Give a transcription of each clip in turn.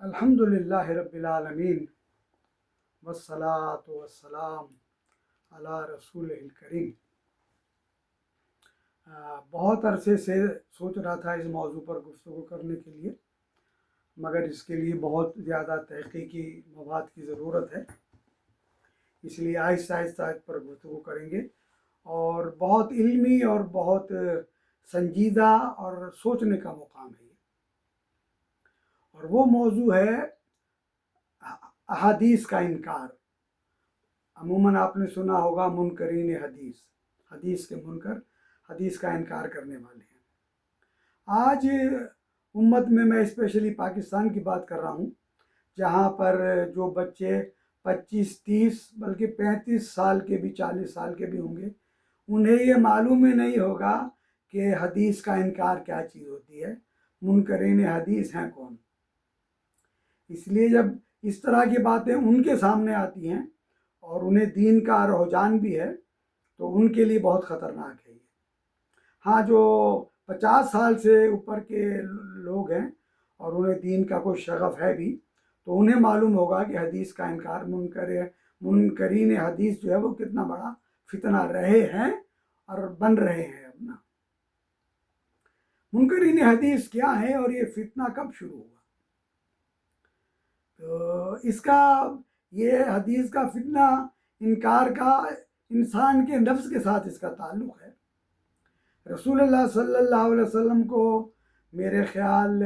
الحمد للہ رب العالمین والصلاة والسلام علی رسول الکریم۔ بہت عرصے سے سوچ رہا تھا اس موضوع پر گفتگو کرنے کے لیے، مگر اس کے لیے بہت زیادہ تحقیقی مواد کی ضرورت ہے، اس لیے آہستہ آہستہ اس پر گفتگو کریں گے، اور بہت علمی اور بہت سنجیدہ اور سوچنے کا مقام ہے، اور وہ موضوع ہے احادیث کا انکار۔ عموماً آپ نے سنا ہوگا منکرین حدیث، حدیث کے منکر، حدیث کا انکار کرنے والے ہیں۔ آج امت میں اسپیشلی پاکستان کی بات کر رہا ہوں، جہاں پر جو بچے 25-30 بلکہ 35 سال کے بھی 40 سال کے بھی ہوں گے، انہیں یہ معلوم ہی نہیں ہوگا کہ حدیث کا انکار کیا چیز ہوتی ہے، منکرین حدیث ہیں کون۔ اس لیے جب اس طرح کی باتیں ان کے سامنے آتی ہیں اور انہیں دین کا رجحان بھی ہے تو ان کے لیے بہت خطرناک ہے یہ۔ ہاں، جو 50 سال سے اوپر کے لوگ ہیں اور انہیں دین کا کوئی شغف ہے بھی، تو انہیں معلوم ہوگا کہ حدیث کا انکار، منکرین حدیث جو ہے وہ کتنا بڑا فتنہ رہے ہیں اور بن رہے ہیں اپنا۔ منکرین حدیث کیا ہے اور یہ فتنہ کب شروع ہوا؟ تو اس کا، یہ حدیث کا فتنہ انکار کا انسان کے نفس کے ساتھ اس کا تعلق ہے۔ رسول اللہ صلی اللہ علیہ وسلم کو میرے خیال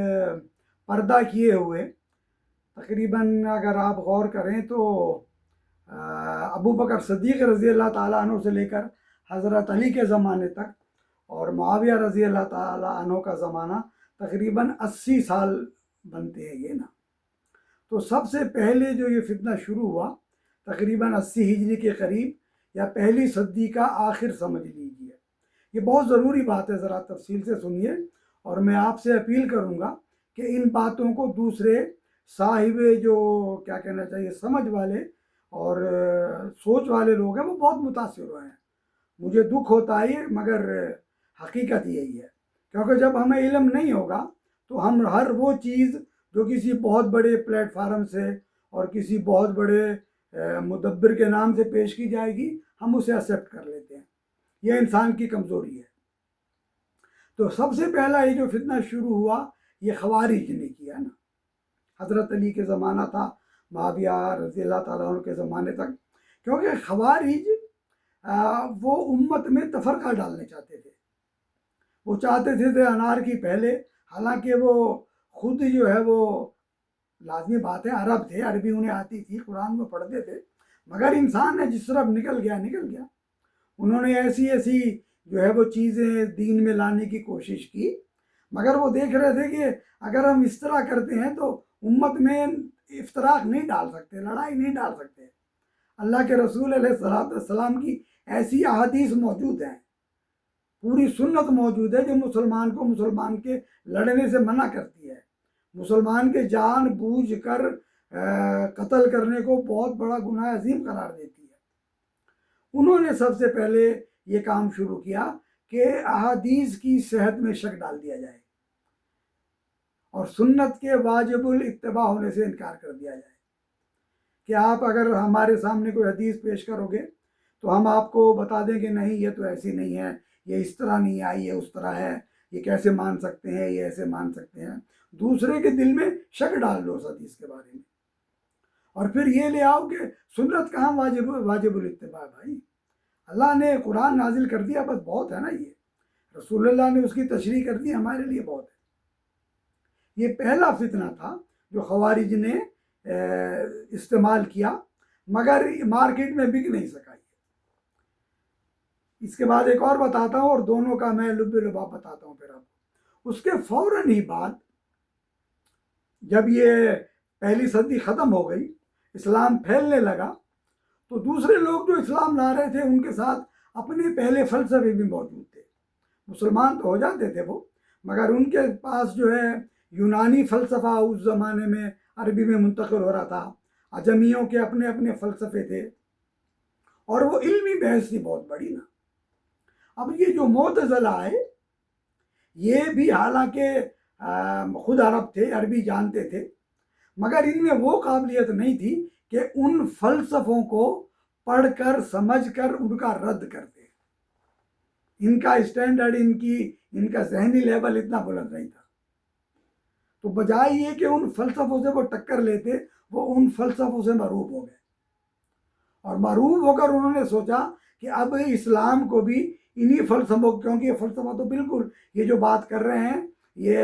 پردہ کیے ہوئے تقریباً اگر آپ غور کریں تو ابو بکر صدیق رضی اللہ تعالیٰ عنہ سے لے کر حضرت علی کے زمانے تک اور معاویہ رضی اللہ تعالیٰ عنہ کا زمانہ تقریباً 80 سال بنتے ہیں یہ نا۔ تو سب سے پہلے جو یہ فتنہ شروع ہوا تقریباً 80 ہجری کے قریب یا پہلی صدی کا آخر سمجھ لیجیے۔ یہ بہت ضروری بات ہے، ذرا تفصیل سے سنیے، اور میں آپ سے اپیل کروں گا کہ ان باتوں کو دوسرے صاحب جو کیا کہنا چاہیے سمجھ والے اور سوچ والے لوگ ہیں وہ بہت متاثر ہوئے ہیں۔ مجھے دکھ ہوتا ہے مگر حقیقت یہی ہے، کیونکہ جب ہمیں علم نہیں ہوگا تو ہم ہر وہ چیز جو کسی بہت بڑے پلیٹ فارم سے اور کسی بہت بڑے مدبر کے نام سے پیش کی جائے گی، ہم اسے ایکسیپٹ کر لیتے ہیں۔ یہ انسان کی کمزوری ہے۔ تو سب سے پہلا یہ جو فتنہ شروع ہوا یہ خوارج نے کیا نا۔ حضرت علی کے زمانہ تھا، معاویہ رضی اللہ تعالیٰ عنہ کے زمانے تک، کیونکہ خوارج وہ امت میں تفرقہ ڈالنے چاہتے تھے۔ وہ چاہتے تھے انار کی پہلے، حالانکہ وہ خود جو ہے وہ لازمی بات ہے عرب تھے، عربی انہیں آتی تھی، قرآن میں پڑھتے تھے، مگر انسان ہے جس طرف نکل گیا۔ انہوں نے ایسی جو ہے وہ چیزیں دین میں لانے کی کوشش کی، مگر وہ دیکھ رہے تھے کہ اگر ہم اس طرح کرتے ہیں تو امت میں افتراق نہیں ڈال سکتے، لڑائی نہیں ڈال سکتے۔ اللہ کے رسول علیہ السلام کی ایسی احادیث موجود ہیں، پوری سنت موجود ہے جو مسلمان کو مسلمان کے لڑنے سے منع کرتی ہے، مسلمان کے جان بوجھ کر قتل کرنے کو بہت بڑا گناہ عظیم قرار دیتی ہے۔ انہوں نے سب سے پہلے یہ کام شروع کیا کہ احادیث کی صحت میں شک ڈال دیا جائے اور سنت کے واجب الاتباع ہونے سے انکار کر دیا جائے کہ آپ اگر ہمارے سامنے کوئی حدیث پیش کرو گے تو ہم آپ کو بتا دیں کہ نہیں یہ تو ایسی نہیں ہے، یہ اس طرح نہیں آئی، یہ اس طرح ہے، یہ کیسے مان سکتے ہیں، یہ ایسے مان سکتے ہیں۔ دوسرے کے دل میں شک ڈال دو اس حدیث کے بارے میں، اور پھر یہ لے آؤ کہ سنت کہاں واجب الاتباع۔ بھائی اللہ نے قرآن نازل کر دیا، بس بہت ہے نا، یہ رسول اللہ نے اس کی تشریح کر دی، ہمارے لیے بہت ہے۔ یہ پہلا فتنہ تھا جو خوارج نے استعمال کیا، مگر مارکیٹ میں بک نہیں سکا۔ اس کے بعد ایک اور بتاتا ہوں، اور دونوں کا میں لب لباب بتاتا ہوں پھر آپ کو۔ اس کے فوراً ہی بعد جب یہ پہلی صدی ختم ہو گئی، اسلام پھیلنے لگا، تو دوسرے لوگ جو اسلام لا رہے تھے ان کے ساتھ اپنے پہلے فلسفے بھی موجود تھے۔ مسلمان تو ہو جاتے تھے وہ، مگر ان کے پاس جو ہے یونانی فلسفہ اس زمانے میں عربی میں منتقل ہو رہا تھا، عجمیوں کے اپنے اپنے فلسفے تھے، اور وہ علمی بحث تھی بہت بڑی نا۔ اب یہ جو معتزلہ ہے یہ بھی حالانکہ خود عرب تھے، عربی جانتے تھے، مگر ان میں وہ قابلیت نہیں تھی کہ ان فلسفوں کو پڑھ کر سمجھ کر ان کا رد کرتے. ان کا اسٹینڈرڈ، ان کا ذہنی لیول اتنا بلند نہیں تھا. تو بجائے یہ کہ ان فلسفوں سے وہ ٹکر لیتے، وہ ان فلسفوں سے مرعوب ہو گئے. اور مرعوب ہو کر انہوں نے سوچا کہ اب اسلام کو بھی انہی فلسفوں، کیونکہ یہ فلسفہ تو بالکل یہ جو بات کر رہے ہیں یہ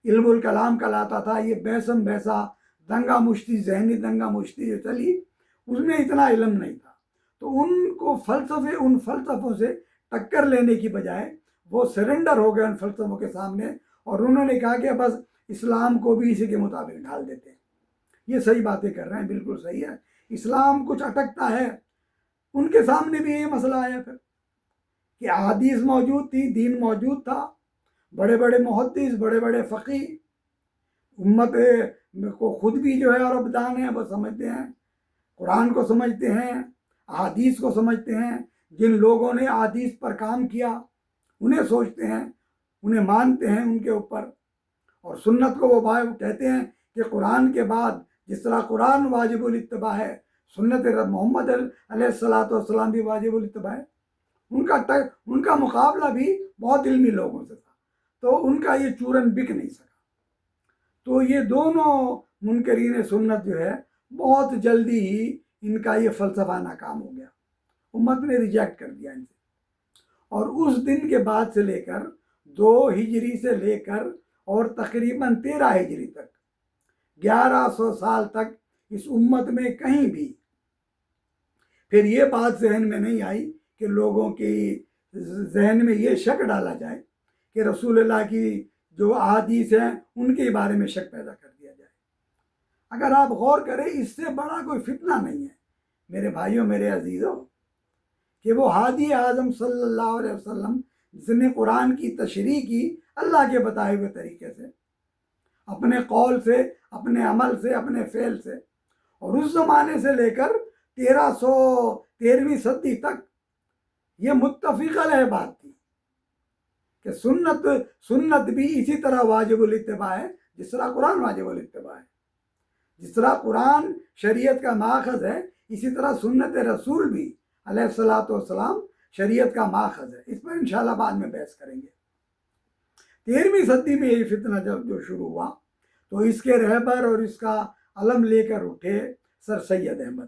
علم الکلام کہلاتا تھا. یہ بیسم بیسا دنگا مشتی، ذہنی دنگا مشتی جو چلی، اس میں اتنا علم نہیں تھا. تو ان کو ان فلسفوں سے ٹکر لینے کی بجائے وہ سرنڈر ہو گئے ان فلسفوں کے سامنے، اور انہوں نے کہا کہ بس اسلام کو بھی اسی کے مطابق ڈھال دیتے ہیں. یہ صحیح باتیں کر رہے ہیں، بالکل صحیح ہے. اسلام کچھ اٹکتا ہے. ان کے سامنے بھی یہ مسئلہ آیا پھر کہ احادیث موجود تھی، دین موجود تھا، بڑے بڑے محدث، بڑے بڑے فقی، امت کو خود بھی جو ہے عرب دان ہیں، وہ سمجھتے ہیں، قرآن کو سمجھتے ہیں، احادیث کو سمجھتے ہیں. جن لوگوں نے احادیث پر کام کیا انہیں سوچتے ہیں، انہیں مانتے ہیں ان کے اوپر. اور سنت کو وہ کہتے ہیں کہ قرآن کے بعد جس طرح قرآن واجب الاتباع ہے، سنت محمد علیہ السلام بھی واجب الاتباع ہے. ان کا مقابلہ بھی بہت علمی لوگوں سے تھا، تو ان کا یہ چورن بک نہیں سکا. تو یہ دونوں منکرین سنت جو ہے بہت جلدی ہی ان کا یہ فلسفہ ناکام ہو گیا. امت نے ریجیکٹ کر دیا ان سے. اور اس دن کے بعد سے لے کر 2 ہجری سے لے کر اور تقریباً 13 ہجری تک 1100 سال تک اس امت میں کہیں بھی پھر یہ بات ذہن میں نہیں آئی کہ لوگوں کی ذہن میں یہ شک ڈالا جائے کہ رسول اللہ کی جو احادیث ہیں ان کے بارے میں شک پیدا کر دیا جائے. اگر آپ غور کریں، اس سے بڑا کوئی فتنہ نہیں ہے میرے بھائیوں، میرے عزیزوں، کہ وہ ہادی اعظم صلی اللہ علیہ وسلم جس نے قرآن کی تشریح کی اللہ کے بتائے ہوئے طریقے سے، اپنے قول سے، اپنے عمل سے، اپنے فعل سے، اور اس زمانے سے لے کر 1300 صدی تک یہ متفق علیہ بات تھی کہ سنت بھی اسی طرح واجب الاتباع ہے جس طرح قرآن واجب الاتباع ہے. جس طرح قرآن شریعت کا ماخذ ہے، اسی طرح سنت رسول بھی علیہ السلام شریعت کا ماخذ ہے. اس پر انشاءاللہ بعد میں بحث کریں گے. 13ویں صدی میں یہ فتنہ جب جو شروع ہوا تو اس کے رہبر اور اس کا علم لے کر اٹھے سر سید احمد.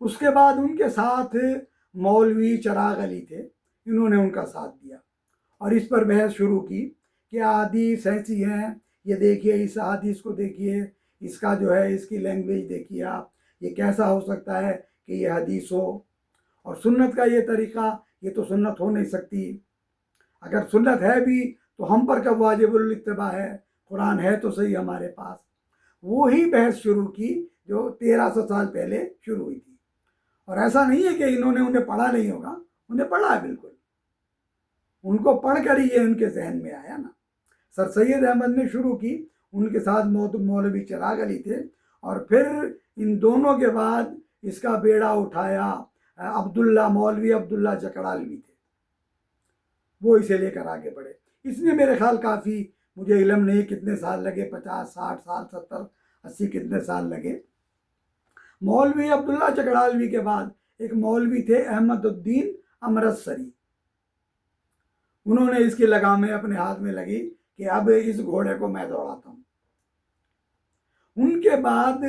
اس کے بعد ان کے ساتھ مولوی چراغ علی تھے، انہوں نے ان کا ساتھ دیا اور اس پر بحث شروع کی کہ احادیث ایسی ہیں، یہ دیکھیے، اس احادیث کو دیکھیے، اس کا جو ہے اس کی لینگویج دیکھیے آپ، یہ کیسا ہو سکتا ہے کہ یہ حدیث ہو، اور سنت کا یہ طریقہ، یہ تو سنت ہو نہیں سکتی. اگر سنت ہے بھی تو ہم پر کب واجب الاتباع ہے؟ قرآن ہے تو صحیح ہمارے پاس. وہی بحث شروع کی جو 1300 سال پہلے شروع ہوئی تھی. اور ایسا نہیں ہے کہ انہیں پڑھا نہیں ہوگا، انہیں پڑھا ہے بالکل. ان کو پڑھ کر ہی یہ ان کے ذہن میں آیا نا. سر سید احمد نے شروع کی، ان کے ساتھ مولوی چراغ علی تھے، اور پھر ان دونوں کے بعد اس کا بیڑا اٹھایا مولوی عبداللہ چکڑالوی تھے. وہ اسے لے کر آگے بڑھے. اس میں میرے خیال کافی، مجھے علم نہیں کتنے سال لگے، 50 60 سال 70 80 کتنے سال لگے. مولوی عبداللہ چکڑالوی کے بعد ایک مولوی تھے احمد الدین امرتسری. انہوں نے اس کی لگامیں اپنے ہاتھ میں لگی کہ اب اس گھوڑے کو میں دوڑاتا ہوں. ان کے بعد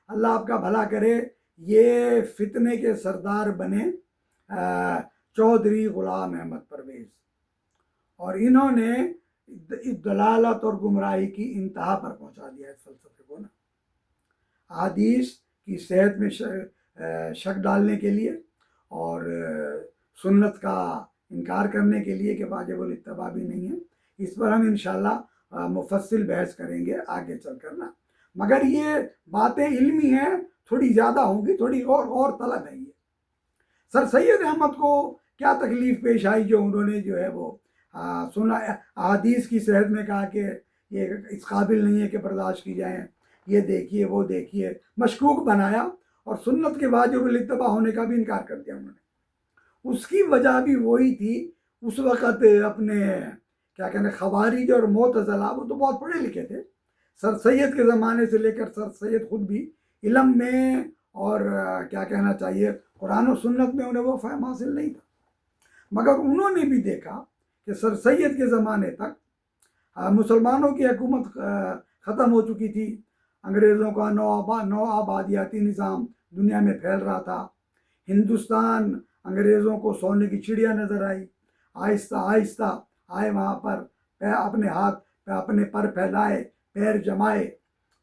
اللہ آپ کا بھلا کرے، یہ فتنے کے سردار بنے چودھری غلام احمد پرویز، اور انہوں نے دلالت اور گمراہی کی انتہا پر پہنچا دیا اس فلسفے کو نا. احادیث کی صحت میں شک ڈالنے کے لیے اور سنت کا انکار کرنے کے لیے کہ واجب الاتباع بھی نہیں ہے. اس پر ہم انشاءاللہ مفصل بحث کریں گے آگے چل کر نا. مگر یہ باتیں علمی ہیں، تھوڑی زیادہ ہوں گی، تھوڑی اور طلب ہے. یہ سر سید احمد کو کیا تکلیف پیش آئی جو انہوں نے جو ہے وہ سنا احادیث کی صحت میں کہا کہ یہ اس قابل نہیں ہے کہ برداشت کی جائیں، یہ دیکھیے وہ دیکھیے، مشکوک بنایا، اور سنت کے واجب الاتباع ہونے کا بھی انکار کر دیا انہوں نے. اس کی وجہ بھی وہی تھی، اس وقت اپنے کیا کہنے خوارج اور معتزلہ، وہ تو بہت پڑھے لکھے تھے، سر سید کے زمانے سے لے کر سر سید خود بھی علم میں اور کیا کہنا چاہیے قرآن و سنت میں انہیں وہ فہم حاصل نہیں تھا، مگر انہوں نے بھی دیکھا کہ سر سید کے زمانے تک مسلمانوں کی حکومت ختم ہو چکی تھی، انگریزوں کا نو آبادیاتی نظام دنیا میں پھیل رہا تھا، ہندوستان انگریزوں کو سونے کی چڑیا نظر آئی، آہستہ آہستہ آئے وہاں پر اپنے ہاتھ پہ اپنے پر پھیلائے، پیر جمائے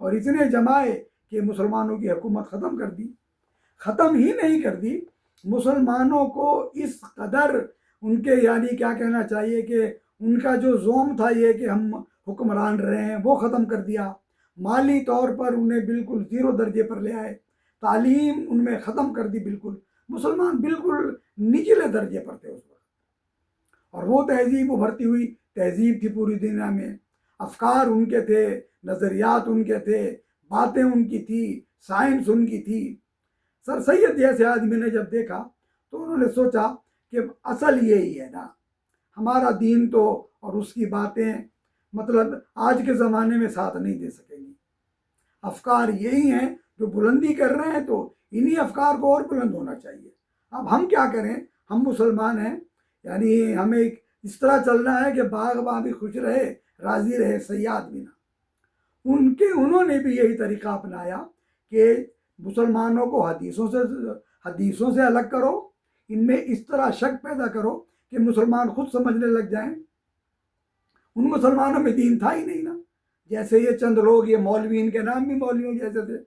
اور اتنے جمائے کہ مسلمانوں کی حکومت ختم کر دی۔ ختم ہی نہیں کر دی، مسلمانوں کو اس قدر ان کے یعنی کیا کہنا چاہیے کہ ان کا جو زوم تھا یہ کہ ہم حکمران رہے ہیں وہ ختم کر دیا، مالی طور پر انہیں بالکل 0 درجے پر لے آئے، تعلیم ان میں ختم کر دی، بالکل مسلمان بالکل نچلے درجے پر تھے اس وقت، اور وہ تہذیب ابھرتی ہوئی تہذیب تھی پوری دنیا میں، افکار ان کے تھے، نظریات ان کے تھے، باتیں ان کی تھی، سائنس ان کی تھی۔ سر سید جیسے آدمی نے جب دیکھا تو انہوں نے سوچا کہ اصل یہی ہے نا، ہمارا دین تو اور اس کی باتیں مطلب آج کے زمانے میں ساتھ نہیں دے سکیں گی، افکار یہی ہیں جو بلندی کر رہے ہیں، تو انہی افکار کو اور بلند ہونا چاہیے۔ اب ہم کیا کریں، ہم مسلمان ہیں، یعنی ہمیں اس طرح چلنا ہے کہ باغ بھی خوش رہے، راضی رہے سیاد بھی نہ۔ انہوں نے بھی یہی طریقہ اپنایا کہ مسلمانوں کو حدیثوں سے الگ کرو، ان میں اس طرح شک پیدا کرو کہ مسلمان خود سمجھنے لگ جائیں۔ ان مسلمانوں میں دین تھا ہی نہیں نا، جیسے یہ چند لوگ، یہ مولوی، ان کے نام بھی مولویوں جیسے تھے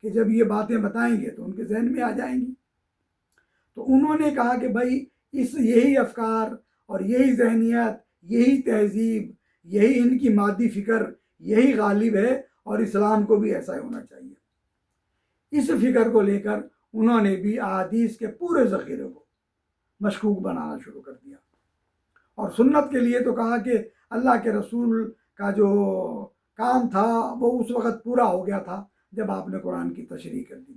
کہ جب یہ باتیں بتائیں گے تو ان کے ذہن میں آ جائیں گی۔ تو انہوں نے کہا کہ بھائی یہی افکار اور یہی ذہنیت، یہی تہذیب، یہی ان کی مادی فکر یہی غالب ہے، اور اسلام کو بھی ایسا ہی ہونا چاہیے۔ اس فکر کو لے کر انہوں نے بھی احادیث کے پورے ذخیرے کو مشکوک بنانا شروع کر دیا، اور سنت کے لیے تو کہا کہ اللہ کے رسول کا جو کام تھا وہ اس وقت پورا ہو گیا تھا جب آپ نے قرآن کی تشریح کر دی تھی،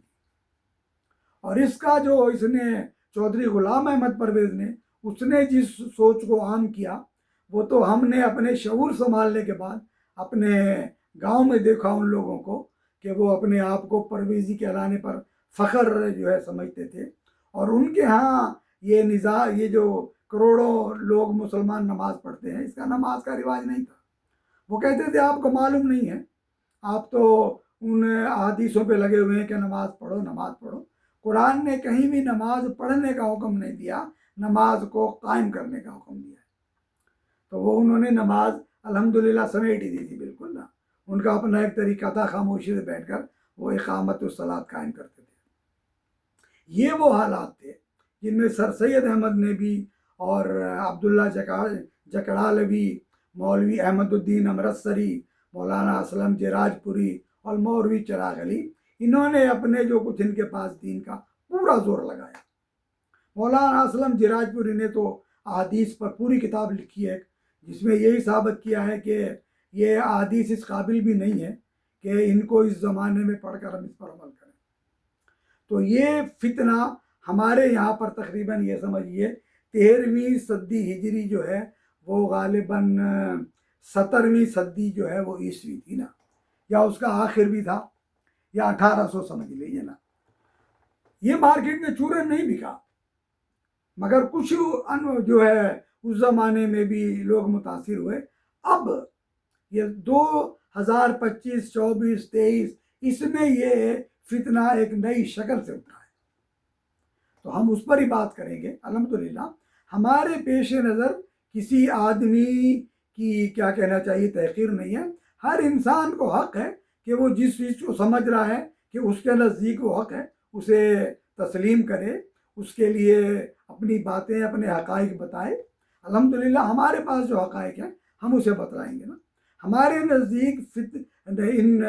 اور اس کا جو اس نے چودھری غلام احمد پرویز نے اس نے جس سوچ کو عام کیا، وہ تو ہم نے اپنے شعور سنبھالنے کے بعد اپنے گاؤں میں دیکھا ان لوگوں کو کہ وہ اپنے آپ کو پرویزی کہلانے پر فخر جو ہے سمجھتے تھے، اور ان کے ہاں یہ جو کروڑوں لوگ مسلمان نماز پڑھتے ہیں، اس کا نماز کا رواج نہیں تھا۔ وہ کہتے تھے آپ کو معلوم نہیں ہے، آپ تو ان احادیثوں پہ لگے ہوئے ہیں کہ نماز پڑھو نماز پڑھو۔ قرآن نے کہیں بھی نماز پڑھنے کا حکم نہیں دیا، نماز کو قائم کرنے کا حکم دیا ہے۔ تو وہ انہوں نے نماز الحمدللہ سمیٹ ہی دی تھی، بالکل نا، ان کا اپنا ایک طریقہ تھا، خاموشی سے بیٹھ کر وہ اقامت الصلاۃ قائم کرتے تھے۔ یہ وہ حالات تھے جن میں سر سید احمد نے بھی اور عبداللہ جکڑالوی، مولوی احمد الدین امرتسری، مولانا اسلم جراج پوری اور مولوی چراغ علی، انہوں نے اپنے جو کچھ ان کے پاس دین کا پورا زور لگایا۔ مولانا اسلم جراج پوری نے تو احادیث پر پوری کتاب لکھی ہے، جس میں یہی ثابت کیا ہے کہ یہ احادیث اس قابل بھی نہیں ہے کہ ان کو اس زمانے میں پڑھ کر ہم اس پر عمل کریں۔ تو یہ فتنہ ہمارے یہاں پر تقریباً یہ سمجھیے 13ویں صدی ہجری جو ہے وہ غالباً 17ویں صدی جو ہے وہ عیسوی تھی نا، یا اس کا آخر بھی تھا، یا 1800 سمجھ لیجیے نا۔ یہ مارکیٹ میں چورن نہیں بکا، مگر کچھ جو ہے اس زمانے میں بھی لوگ متاثر ہوئے۔ اب یہ 2025 24 23 اس میں یہ فتنہ ایک نئی شکل سے اٹھا ہے، تو ہم اس پر ہی بات کریں گے۔ الحمدللہ ہمارے پیش نظر کسی آدمی کی کیا کہنا چاہیے تحقیر نہیں ہے، ہر انسان کو حق ہے کہ وہ جس چیز کو سمجھ رہا ہے کہ اس کے نزدیک وہ حق ہے اسے تسلیم کرے، اس کے لیے اپنی باتیں اپنے حقائق بتائے۔ الحمدللہ ہمارے پاس جو حقائق ہیں ہم اسے بتلائیں گے نا۔ ہمارے نزدیک ان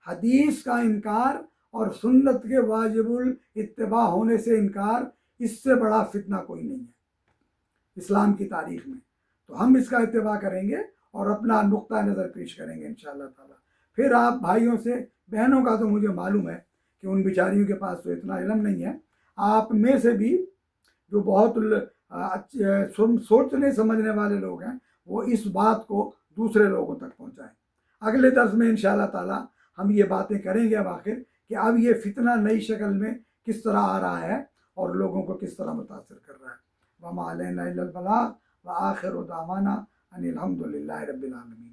حدیث کا انکار اور سنت کے واجب الاتباع ہونے سے انکار، اس سے بڑا فتنہ کوئی نہیں ہے اسلام کی تاریخ میں، تو ہم اس کا اتباع کریں گے اور اپنا نقطہ نظر پیش کریں گے انشاءاللہ تعالی۔ پھر آپ بھائیوں سے، بہنوں کا تو مجھے معلوم ہے کہ ان بیچاریوں کے پاس تو اتنا علم نہیں ہے، آپ میں سے بھی جو بہت سوچنے سمجھنے والے لوگ ہیں وہ اس بات کو دوسرے لوگوں تک پہنچائیں۔ اگلے درس میں انشاءاللہ تعالی ہم یہ باتیں کریں گے اب آخر کہ اب یہ فتنہ نئی شکل میں کس طرح آ رہا ہے اور لوگوں کو کس طرح متاثر کر رہا ہے۔ وما علینا الا البلاغ وآخر دعوانا ان الحمد للہ رب العالمین۔